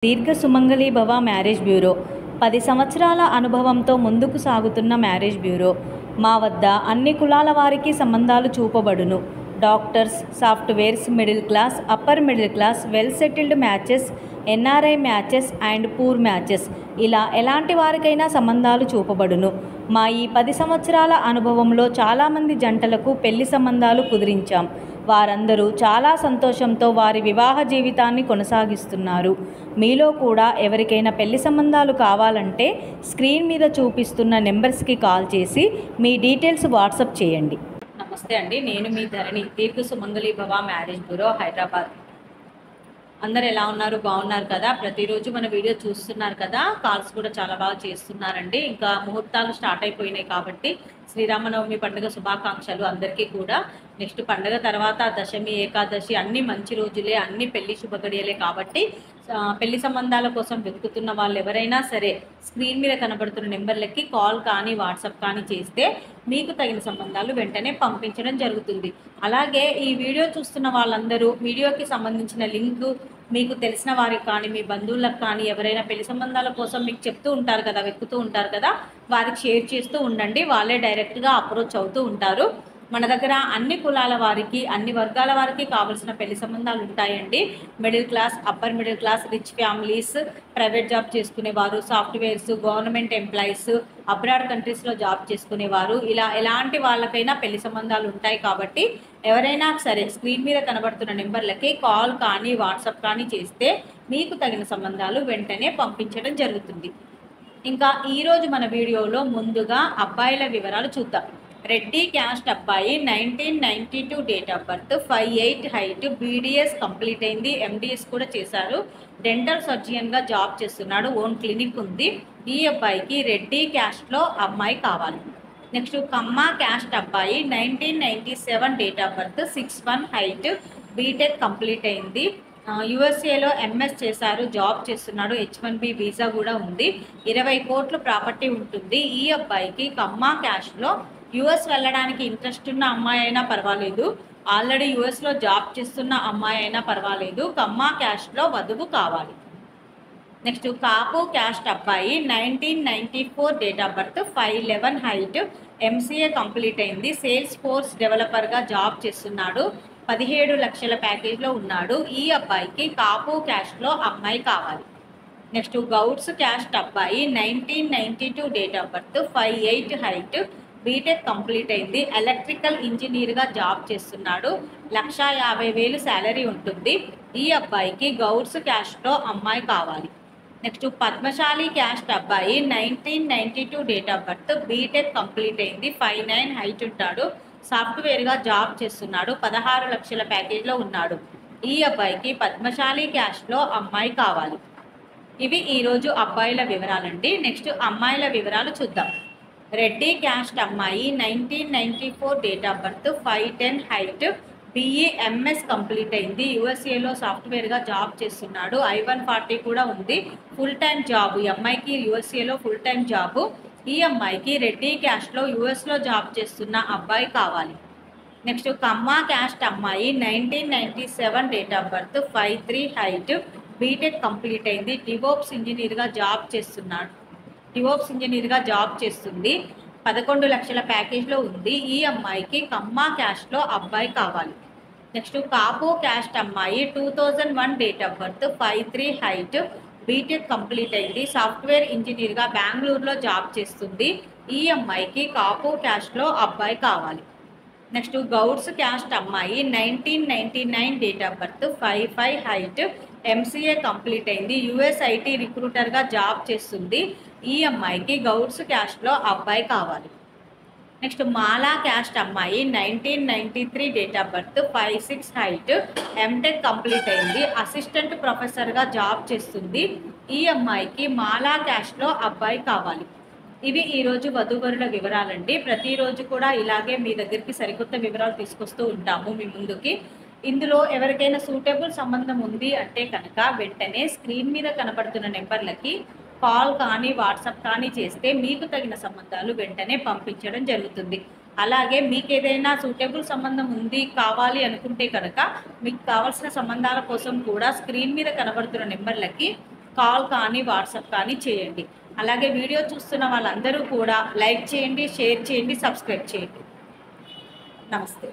దీర్ఘ సుమంగళి భవ marriage bureau 10 సంవత్సరాల అనుభవంతో ముందుకు సాగుతున్న మ్యారేజ్ బ్యూరో. మా వద్ద అన్ని కులాల వారికి సంబంధాలు చూపబడును. Doctors, softwares, middle class, upper middle class, well settled matches, NRI matches and poor matches, ఇలా ఎలాంటి వారికైనా సంబంధాలు చూపబడును. మా ఈ 10 సంవత్సరాల అనుభవంలో చాలామంది జంటలకు పెళ్లి సంబంధాలు కుదిరించాం. వారందరూ చాలా సంతోషంతో వారి వివాహ జీవితాన్ని కొనసాగిస్తున్నారు. మీలో కూడా ఎవరికైనా పెళ్లి సంబంధాలు కావాలంటే స్క్రీన్ మీద చూపిస్తున్న నెంబర్స్కి కాల్ చేసి మీ డీటెయిల్స్ వాట్సాప్ చేయండి. నమస్తే అండి, నేను మీ ధరణి, దీర్ఘ సుమంగళి భవ మ్యారేజ్ బ్యూరో, హైదరాబాద్. అందరు ఎలా ఉన్నారు? బాగున్నారు కదా? ప్రతిరోజు మన వీడియో చూస్తున్నారు కదా, కాల్స్ కూడా చాలా బాగా చేస్తున్నారండి. ఇంకా ముహూర్తాలు స్టార్ట్ అయిపోయినాయి కాబట్టి శ్రీరామనవమి పండుగ శుభాకాంక్షలు అందరికీ కూడా. నెక్స్ట్ పండుగ తర్వాత దశమి, ఏకాదశి అన్ని మంచి రోజులే, అన్ని పెళ్లి శుభగడియలే కాబట్టి పెళ్లి సంబంధాల కోసం వెతుకుతున్న వాళ్ళు ఎవరైనా సరే స్క్రీన్ మీద కనబడుతున్న నెంబర్లకి కాల్ కానీ వాట్సాప్ కానీ చేస్తే మీకు తగిన సంబంధాలు వెంటనే పంపించడం జరుగుతుంది. అలాగే ఈ వీడియో చూస్తున్న వాళ్ళందరూ వీడియోకి సంబంధించిన లింక్ మీకు తెలిసిన వారికి కానీ మీ బంధువులకు కానీ ఎవరైనా పెళ్లి సంబంధాల కోసం మీకు చెప్తూ ఉంటారు కదా, వెతుకుతూ ఉంటారు కదా, వారికి షేర్ చేస్తూ ఉండండి. వాళ్ళే డైరెక్ట్గా అప్రోచ్ అవుతూ ఉంటారు. మన దగ్గర అన్ని కులాల వారికి, అన్ని వర్గాల వారికి కావాల్సిన పెళ్లి సంబంధాలు ఉంటాయండి. Middle class, upper middle class, rich families, private job చేసుకునేవారు, సాఫ్ట్వేర్స్, గవర్నమెంట్ ఎంప్లాయీస్, అబ్రాడ్ కంట్రీస్లో జాబ్ చేసుకునేవారు, ఇలా ఎలాంటి వాళ్ళకైనా పెళ్లి సంబంధాలు ఉంటాయి. కాబట్టి ఎవరైనా సరే స్క్రీన్ మీద కనబడుతున్న నెంబర్లకి కాల్ కానీ వాట్సాప్ కానీ చేస్తే మీకు తగిన సంబంధాలు వెంటనే పంపించడం జరుగుతుంది. ఇంకా ఈరోజు మన వీడియోలో ముందుగా అబ్బాయిల వివరాలు చూద్దాం. రెడ్డి క్యాస్ట్ అబ్బాయి, 1992 date of birth, 5'8" height, BDS complete అయింది, ఎండిఎస్ కూడా చేశారు, డెంటల్ సర్జియన్గా జాబ్ చేస్తున్నాడు, ఓన్ క్లినిక్ ఉంది. ఈ అబ్బాయికి రెడ్డి క్యాస్ట్లో అమ్మాయి కావాలి. నెక్స్ట్ కమ్మ క్యాస్ట్ అబ్బాయి, 1997 date of birth, 6'1" height, BTech complete అయింది, యుఎస్ఏలో ఎంఎస్ చేశారు, జాబ్ చేస్తున్నాడు, H1B వీసా కూడా ఉంది, 20 కోట్ల ప్రాపర్టీ ఉంటుంది. ఈ అబ్బాయికి కమ్మ క్యాస్ట్లో యుఎస్ వెళ్ళడానికి ఇంట్రెస్ట్ ఉన్న అమ్మాయి అయినా పర్వాలేదు, ఆల్రెడీ యుఎస్లో జాబ్ చేస్తున్న అమ్మాయి అయినా పర్వాలేదు, కమ్మ క్యాస్ట్లో వధువు కావాలి. నెక్స్ట్ కాపు క్యాస్ట్ అబ్బాయి, 1994 date of birth, 5'11" height, MCA complete అయింది, సేల్స్ ఫోర్స్ డెవలపర్గా జాబ్ చేస్తున్నాడు, 17 లక్షల ప్యాకేజ్లో ఉన్నాడు. ఈ అబ్బాయికి కాపు క్యాస్ట్లో అమ్మాయి కావాలి. నెక్స్ట్ గౌడ్స్ క్యాస్ట్ అబ్బాయి, 1992 date of birth, 5'8" height, BTech complete అయింది, ఎలక్ట్రికల్ ఇంజనీర్గా జాబ్ చేస్తున్నాడు, 1,50,000 శాలరీ ఉంటుంది. ఈ అబ్బాయికి గౌడ్స్ క్యాస్ట్లో అమ్మాయి కావాలి. నెక్స్ట్ పద్మశాలి క్యాస్ట్ అబ్బాయి, 1992 date of birth, BTech complete అయింది, 5'9" హైట్ ఉంటాడు, సాఫ్ట్వేర్గా జాబ్ చేస్తున్నాడు, 16 లక్షల ప్యాకేజ్లో ఉన్నాడు. ఈ అబ్బాయికి పద్మశాలి క్యాస్ట్లో అమ్మాయి కావాలి. ఇవి ఈరోజు అబ్బాయిల వివరాలండి. నెక్స్ట్ అమ్మాయిల వివరాలు చూద్దాం. రెడ్డి క్యాస్ట్ అమ్మాయి, 1994 date of birth, 5'10" height, BE MS complete అయింది, యుఎస్ఏలో సాఫ్ట్వేర్గా జాబ్ చేస్తున్నాడు, I-140 కూడా ఉంది, ఫుల్ టైం జాబ్. ఈ అమ్మాయికి యుఎస్ఏలో ఫుల్ టైం జాబు. ఈ అమ్మాయికి రెడ్డి క్యాస్ట్లో యుఎస్లో జాబ్ చేస్తున్న అబ్బాయి కావాలి. నెక్స్ట్ కమ్మ క్యాస్ట్ అమ్మాయి, 1997 date of birth, 5'3" height, BTech complete అయింది, డివోప్స్ ఇంజనీర్గా జాబ్ చేస్తుంది, 11 లక్షల ప్యాకేజ్లో ఉంది. ఈ అమ్మాయికి కమ్మ క్యాస్ట్లో అబ్బాయి కావాలి. నెక్స్ట్ కాపు క్యాస్ట్ అమ్మాయి, 2001 date of birth, 5'3" height, BTech complete అయింది, సాఫ్ట్వేర్ ఇంజనీర్గా బెంగళూరులో జాబ్ చేస్తుంది. ఈ అమ్మాయికి కాపు క్యాస్ట్లో అబ్బాయి కావాలి. నెక్స్ట్ గౌడ్స్ క్యాస్ట్ అమ్మాయి, 1999 date of birth, 5'5" height, MCA complete అయింది, యుఎస్ ఐటీ రిక్రూటర్గా జాబ్ చేస్తుంది. ఈ అమ్మాయికి గౌడ్స్ క్యాస్ట్లో అబ్బాయి కావాలి. నెక్స్ట్ మాలా క్యాస్ట్ అమ్మాయి, 1993 date of birth, 5'6" height, MTech complete అయింది, అసిస్టెంట్ ప్రొఫెసర్గా జాబ్ చేస్తుంది. ఈ అమ్మాయికి మాలా క్యాస్ట్లో అబ్బాయి కావాలి. ఇవి ఈరోజు వధూవరుల వివరాలండి. ప్రతిరోజు కూడా ఇలాగే మీ దగ్గరికి సరికొత్త వివరాలు తీసుకొస్తూ ఉంటాము మీ ముందుకి. ఇందులో ఎవరికైనా సూటబుల్ సంబంధం ఉంది అంటే కనుక వెంటనే స్క్రీన్ మీద కనపడుతున్న నెంబర్లకి కాల్ కానీ వాట్సాప్ కానీ చేస్తే మీకు తగిన సంబంధాలు వెంటనే పంపించడం జరుగుతుంది. అలాగే మీకు ఏదైనా సూటబుల్ సంబంధం ఉంది కావాలి అనుకుంటే కనుక మీకు కావాల్సిన సంబంధాల కోసం కూడా స్క్రీన్ మీద కనబడుతున్న నెంబర్లకి కాల్ కానీ వాట్సాప్ కానీ చేయండి. అలాగే వీడియో చూస్తున్న వాళ్ళందరూ కూడా లైక్ చేయండి, షేర్ చేయండి, సబ్స్క్రైబ్ చేయండి. నమస్తే.